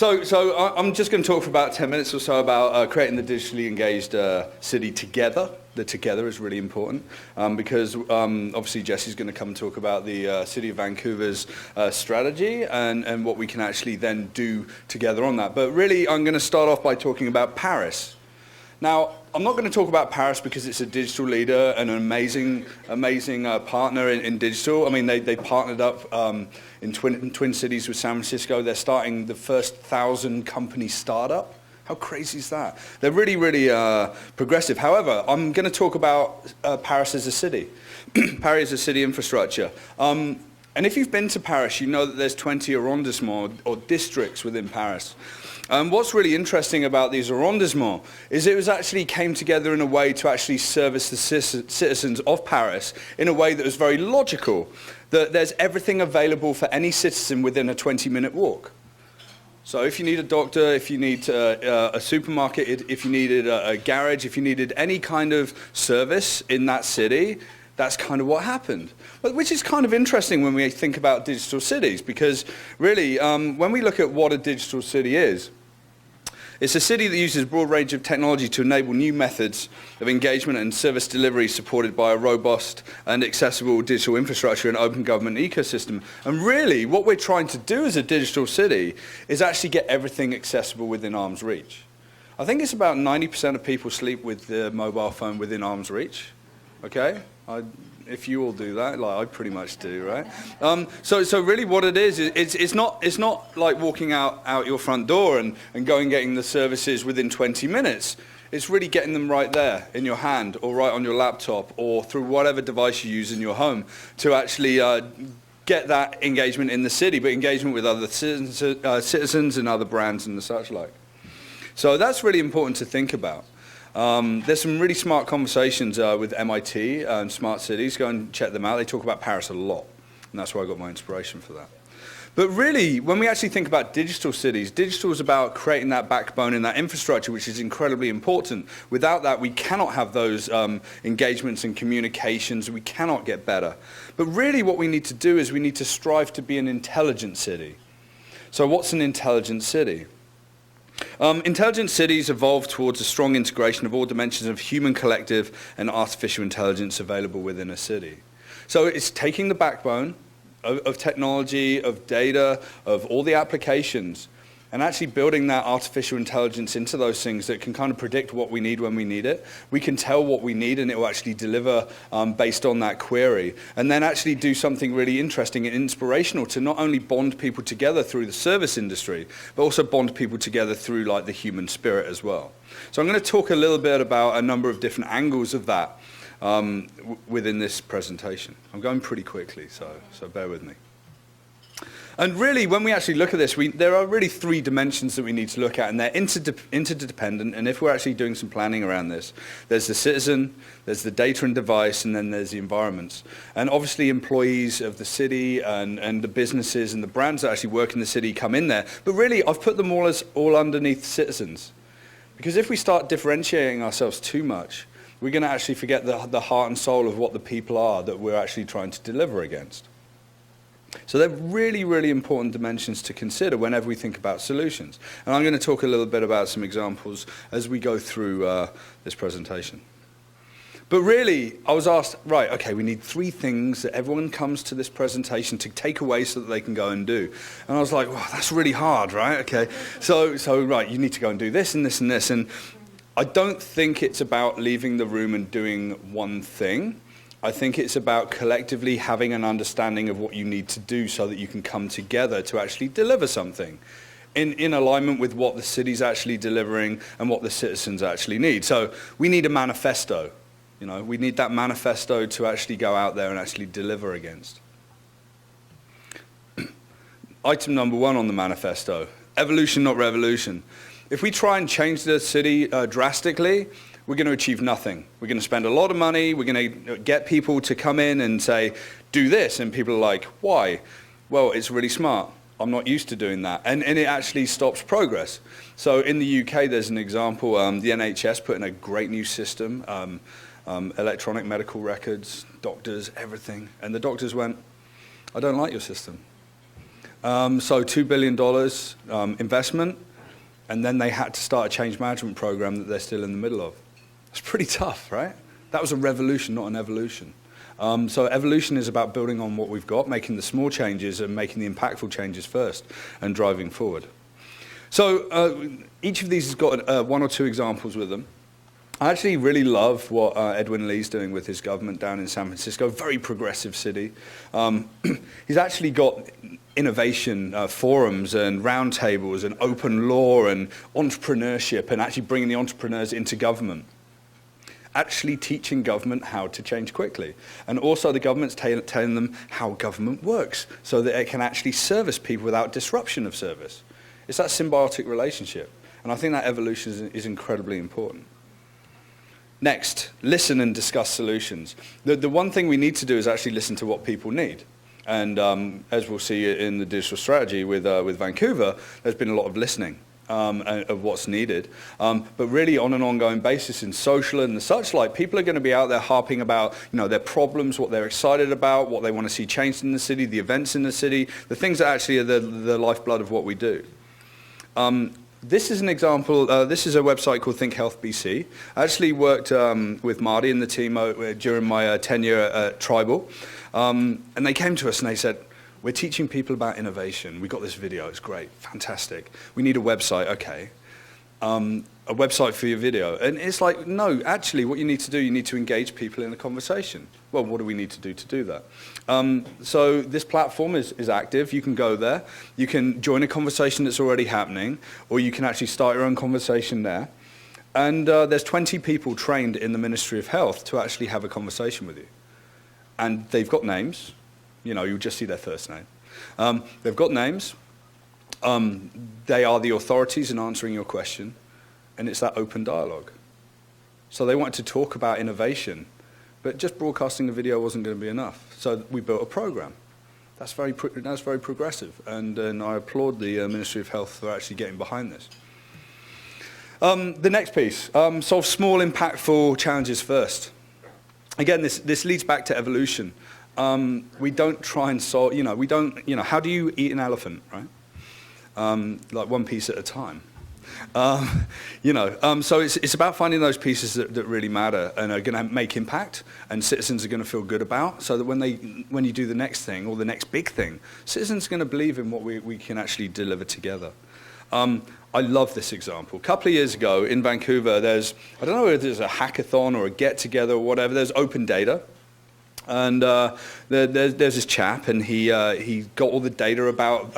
I'm just going to talk for about 10 minutes or so about creating the digitally engaged city together. The together is really important because obviously Jesse's going to come and talk about the City of Vancouver's strategy and what we can actually then do together on that. But really, I'm going to start off by talking about Paris. Now, I'm not going to talk about Paris because it's a digital leader and an amazing partner in digital. I mean, they partnered up in Twin Cities with San Francisco. They're starting the first 1,000 company startup. How crazy is that? They're really, really progressive. However, I'm going to talk about Paris as a city. Paris as a city infrastructure. And if you've been to Paris, you know that there's 20 arrondissements or districts within Paris. What's really interesting about these arrondissements is it was actually came together in a way to actually service the citizens of Paris in a way that was very logical, that there's everything available for any citizen within a 20-minute walk. So if you need a doctor, if you need a supermarket, if you needed a garage, if you needed any kind of service in that city, that's kind of what happened. But which is kind of interesting when we think about digital cities, because really, when we look at what a digital city is, it's a city that uses a broad range of technology to enable new methods of engagement and service delivery supported by a robust and accessible digital infrastructure and open government ecosystem. And really, what we're trying to do as a digital city is actually get everything accessible within arm's reach. I think it's about 90% of people sleep with their mobile phone within arm's reach. Okay? If you all do that, like I pretty much do, right? So really what it is, it's not like walking out your front door and going and getting the services within 20 minutes. It's really getting them right there in your hand or right on your laptop or through whatever device you use in your home to actually get that engagement in the city, but engagement with other citizens and other brands and the such like. So that's really important to think about. There's some really smart conversations with MIT and Smart Cities. Go and check them out. They talk about Paris a lot, and that's where I got my inspiration for that. But really, when we actually think about digital cities, digital is about creating that backbone and that infrastructure, which is incredibly important. Without that, we cannot have those engagements and communications. We cannot get better. But really, what we need to do is we need to strive to be an intelligent city. So what's an intelligent city? Intelligent cities evolve towards a strong integration of all dimensions of human collective and artificial intelligence available within a city. So it's taking the backbone of technology, of data, of all the applications, and actually building that artificial intelligence into those things that can kind of predict what we need when we need it. We can tell what we need and it will actually deliver based on that query. And then actually do something really interesting and inspirational to not only bond people together through the service industry, but also bond people together through like the human spirit as well. So I'm going to talk a little bit about a number of different angles of that within this presentation. I'm going pretty quickly, so bear with me. And really, when we actually look at this, there are really three dimensions that we need to look at, and they're interdependent, and if we're actually doing some planning around this, there's the citizen, there's the data and device, and then there's the environments. And obviously, employees of the city and the businesses and the brands that actually work in the city come in there. But really, I've put them all underneath citizens. Because if we start differentiating ourselves too much, we're going to actually forget the heart and soul of what the people are that we're actually trying to deliver against. So they're really, really important dimensions to consider whenever we think about solutions. And I'm going to talk a little bit about some examples as we go through this presentation. But really, I was asked, right, okay, we need three things that everyone comes to this presentation to take away so that they can go and do. And I was like, well, that's really hard, right? Okay, so right, you need to go and do this and this and this. And I don't think it's about leaving the room and doing one thing. I think it's about collectively having an understanding of what you need to do so that you can come together to actually deliver something in alignment with what the city's actually delivering and what the citizens actually need. So we need a manifesto. You know, we need that manifesto to actually go out there and actually deliver against. Item number one on the manifesto, evolution, not revolution. If we try and change the city drastically, we're going to achieve nothing. We're going to spend a lot of money. We're going to get people to come in and say, do this. And people are like, why? Well, it's really smart. I'm not used to doing that. And it actually stops progress. So in the UK, there's an example. The NHS put in a great new system, electronic medical records, doctors, everything. And the doctors went, I don't like your system. So $2 billion investment, and then they had to start a change management program that they're still in the middle of. It's pretty tough, right? That was a revolution, not an evolution. So evolution is about building on what we've got, making the small changes and making the impactful changes first and driving forward. So each of these has got one or two examples with them. I actually really love what Edwin Lee's doing with his government down in San Francisco, very progressive city. He's actually got innovation forums and roundtables and open law and entrepreneurship and actually bringing the entrepreneurs into government. Actually teaching government how to change quickly. And also the government's telling them how government works so that it can actually service people without disruption of service. It's that symbiotic relationship. And I think that evolution is incredibly important. Next, listen and discuss solutions. The one thing we need to do is actually listen to what people need. And as we'll see in the digital strategy with Vancouver, there's been a lot of listening of what's needed. But really on an ongoing basis in social and the such like, people are going to be out there harping about their problems, what they're excited about, what they want to see changed in the city, the events in the city, the things that actually are the lifeblood of what we do. This is an example. This is a website called Think Health BC. I actually worked with Marty and the team during my tenure at Tribal. And they came to us and they said, we're teaching people about innovation. We got this video. It's great. Fantastic. We need a website. Okay. A website for your video. And it's like, no, actually what you need to do, you need to engage people in a conversation. Well, what do we need to do that? So this platform is active. You can go there. You can join a conversation that's already happening, or you can actually start your own conversation there. And there's 20 people trained in the Ministry of Health to actually have a conversation with you. And they've got names. You'll just see their first name. They've got names. They are the authorities in answering your question. And it's that open dialogue. So they wanted to talk about innovation, but just broadcasting the video wasn't going to be enough. So we built a program. That's very progressive, and I applaud the Ministry of Health for actually getting behind this. The next piece, solve small, impactful challenges first. Again, this leads back to evolution. We don't try and solve, how do you eat an elephant, right? Like one piece at a time. So it's about finding those pieces that really matter and are going to make impact and citizens are going to feel good about, so that when you do the next thing or the next big thing, citizens are going to believe in what we can actually deliver together. I love this example. A couple of years ago in Vancouver, I don't know whether there's a hackathon or a get-together or whatever, there's open data. And there's this chap, and he got all the data about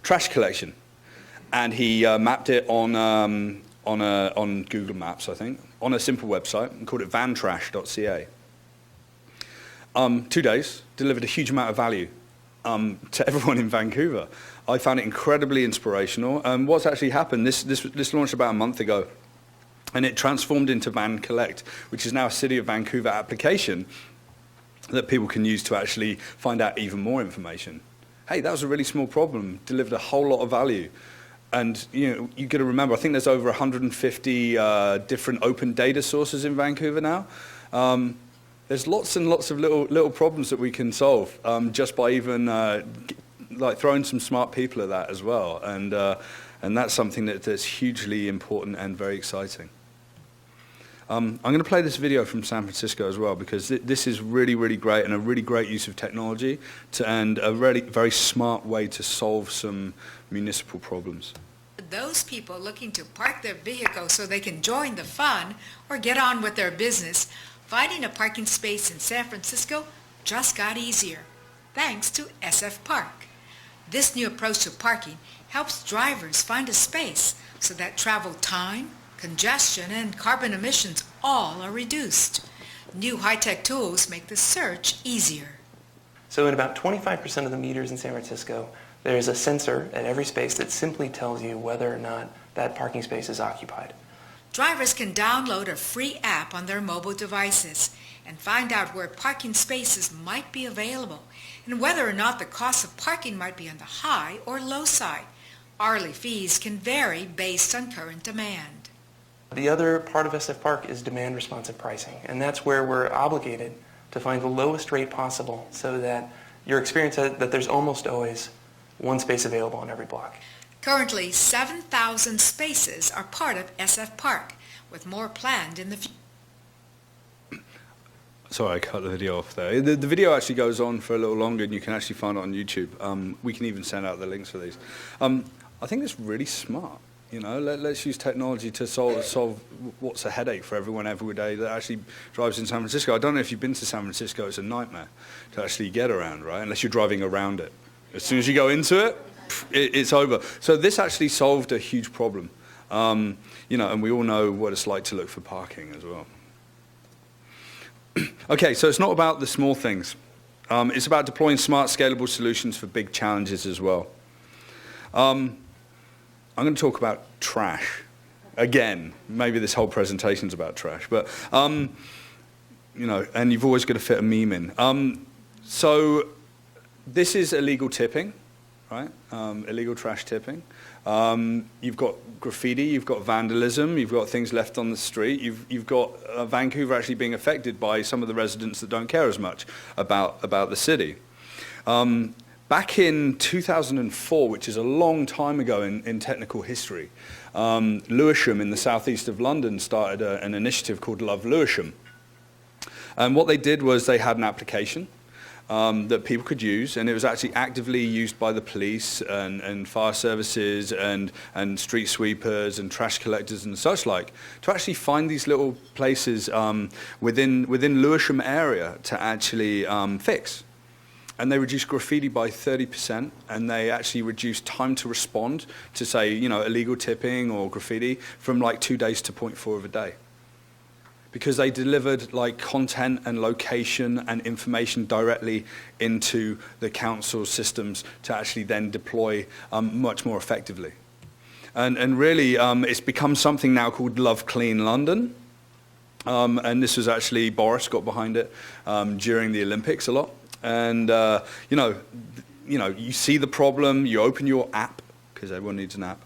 trash collection. And he mapped it on Google Maps, I think, on a simple website, and called it vantrash.ca. 2 days, delivered a huge amount of value to everyone in Vancouver. I found it incredibly inspirational. What's actually happened, this launched about a month ago, and it transformed into Van Collect, which is now a City of Vancouver application that people can use to actually find out even more information. Hey, that was a really small problem, delivered a whole lot of value. And you've got to remember, I think there's over 150 different open data sources in Vancouver now. There's lots and lots of little problems that we can solve just by even like throwing some smart people at that as well. And that's something that's hugely important and very exciting. I'm going to play this video from San Francisco as well, because this is really, really great and a really great use of technology and a really very smart way to solve some municipal problems. Those people looking to park their vehicle so they can join the fun or get on with their business, finding a parking space in San Francisco just got easier, thanks to SF Park. This new approach to parking helps drivers find a space so that travel time, congestion, and carbon emissions all are reduced. New high-tech tools make the search easier. So in about 25% of the meters in San Francisco, there's a sensor at every space that simply tells you whether or not that parking space is occupied. Drivers can download a free app on their mobile devices and find out where parking spaces might be available and whether or not the cost of parking might be on the high or low side. Hourly fees can vary based on current demand. The other part of SF Park is demand-responsive pricing, and that's where we're obligated to find the lowest rate possible so that your experience that there's almost always one space available on every block. Currently, 7,000 spaces are part of SF Park, with more planned in the future. Sorry, I cut the video off there. The video actually goes on for a little longer, and you can actually find it on YouTube. We can even send out the links for these. I think it's really smart. You know, let's use technology to solve what's a headache for everyone every day that actually drives in San Francisco. I don't know if you've been to San Francisco. It's a nightmare to actually get around, right? Unless you're driving around it. As soon as you go into it, it's over. So this actually solved a huge problem. You know, and we all know what it's like to look for parking as well. Okay, so it's not about the small things. It's about deploying smart, scalable solutions for big challenges as well. I'm going to talk about trash. Again, maybe this whole presentation's about trash, but, you know, and you've always got to fit a meme in. So this is illegal tipping, right? Illegal trash tipping. You've got graffiti, you've got vandalism, you've got things left on the street, you've got Vancouver actually being affected by some of the residents that don't care as much about the city. Back in 2004, which is a long time ago in technical history, Lewisham in the southeast of London started an initiative called Love Lewisham. And what they did was they had an application that people could use, and it was actually actively used by the police and fire services and street sweepers and trash collectors and such like to actually find these little places within Lewisham area to actually fix. And they reduced graffiti by 30%, and they actually reduced time to respond to, say, you know, illegal tipping or graffiti from like 2 days to 0.4 of a day. Because they delivered like content and location and information directly into the council systems to actually then deploy much more effectively. And really, it's become something now called Love Clean London. And this was actually, Boris got behind it during the Olympics a lot. And, you know, you see the problem, you open your app, because everyone needs an app.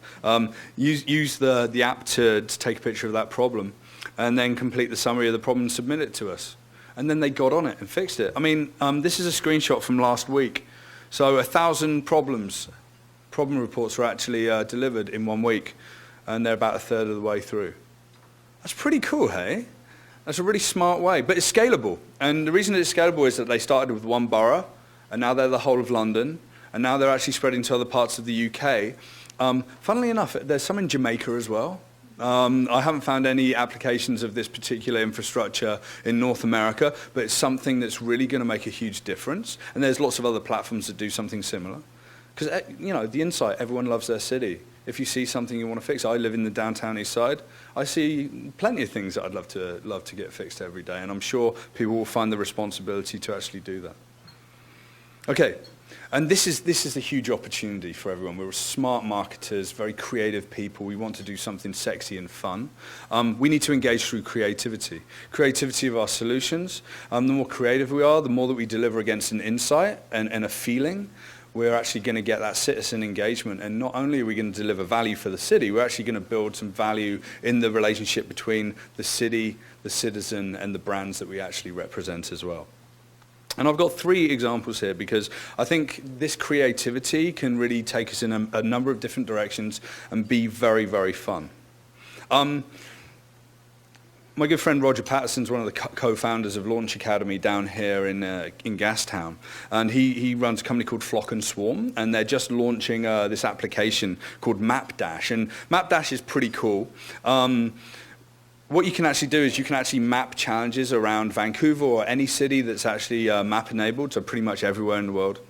Use the app to take a picture of that problem, and then complete the summary of the problem and submit it to us. And then they got on it and fixed it. I mean, this is a screenshot from last week. So 1,000 problem reports were actually delivered in 1 week, and they're about a third of the way through. That's pretty cool, hey? That's a really smart way, but it's scalable. And the reason it's scalable is that they started with one borough, and now they're the whole of London, and now they're actually spreading to other parts of the UK. Funnily enough, there's some in Jamaica as well. I haven't found any applications of this particular infrastructure in North America, but it's something that's really going to make a huge difference. And there's lots of other platforms that do something similar. Because, you know, the insight, everyone loves their city. If you see something you want to fix, I live in the downtown east side. I see plenty of things that I'd love to get fixed every day, and I'm sure people will find the responsibility to actually do that. Okay, and this is a huge opportunity for everyone. We're smart marketers, very creative people. We want to do something sexy and fun. We need to engage through creativity. Creativity of our solutions. The more creative we are, the more that we deliver against an insight and a feeling, we're actually going to get that citizen engagement. And not only are we going to deliver value for the city, we're actually going to build some value in the relationship between the city, the citizen, and the brands that we actually represent as well. And I've got 3 examples here because I think this creativity can really take us in a number of different directions and be very, very fun. My good friend Roger Patterson's one of the co-founders of Launch Academy down here in Gastown, and he runs a company called Flock and Swarm, and they're just launching this application called MapDash, and MapDash is pretty cool. What you can actually do is you can actually map challenges around Vancouver or any city that's actually map-enabled, so pretty much everywhere in the world.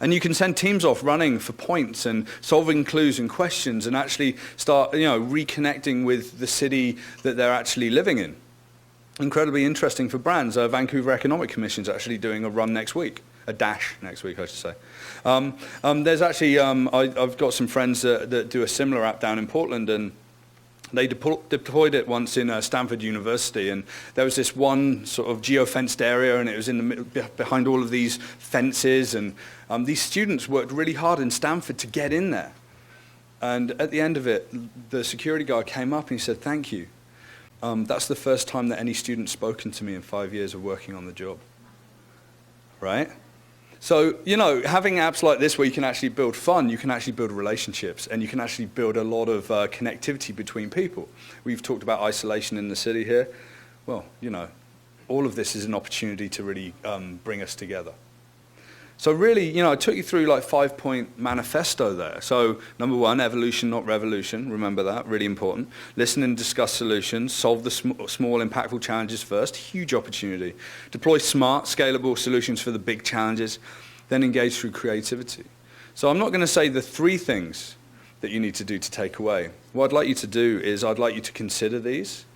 And you can send teams off running for points and solving clues and questions and actually start, you know, reconnecting with the city that they're actually living in. Incredibly interesting for brands. Vancouver Economic Commission is actually doing a run next week. A dash next week, I should say. There's actually, I've got some friends that do a similar app down in Portland, and they deployed it once in Stanford University, and there was this one sort of geo-fenced area, and it was in the middle, behind all of these fences, and these students worked really hard in Stanford to get in there. And at the end of it, the security guard came up and he said, "Thank you. That's the first time that any student's spoken to me in 5 years of working on the job." Right? So, you know, having apps like this where you can actually build fun, you can actually build relationships, and you can actually build a lot of connectivity between people. We've talked about isolation in the city here. Well, you know, all of this is an opportunity to really bring us together. So really, you know, I took you through like 5-point manifesto there. So number 1, evolution, not revolution. Remember that, really important. Listen and discuss solutions. Solve the small, impactful challenges first. Huge opportunity. Deploy smart, scalable solutions for the big challenges. Then engage through creativity. So I'm not going to say the 3 things that you need to do to take away. What I'd like you to do is I'd like you to consider these.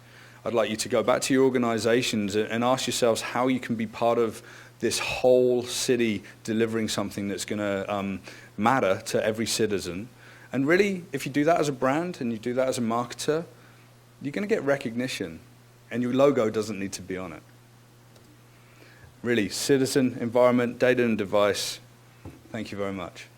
I'd like you to go back to your organizations and ask yourselves how you can be part of this whole city delivering something that's going to matter to every citizen. And really, if you do that as a brand and you do that as a marketer, you're going to get recognition, and your logo doesn't need to be on it. Really, citizen, environment, data and device. Thank you very much.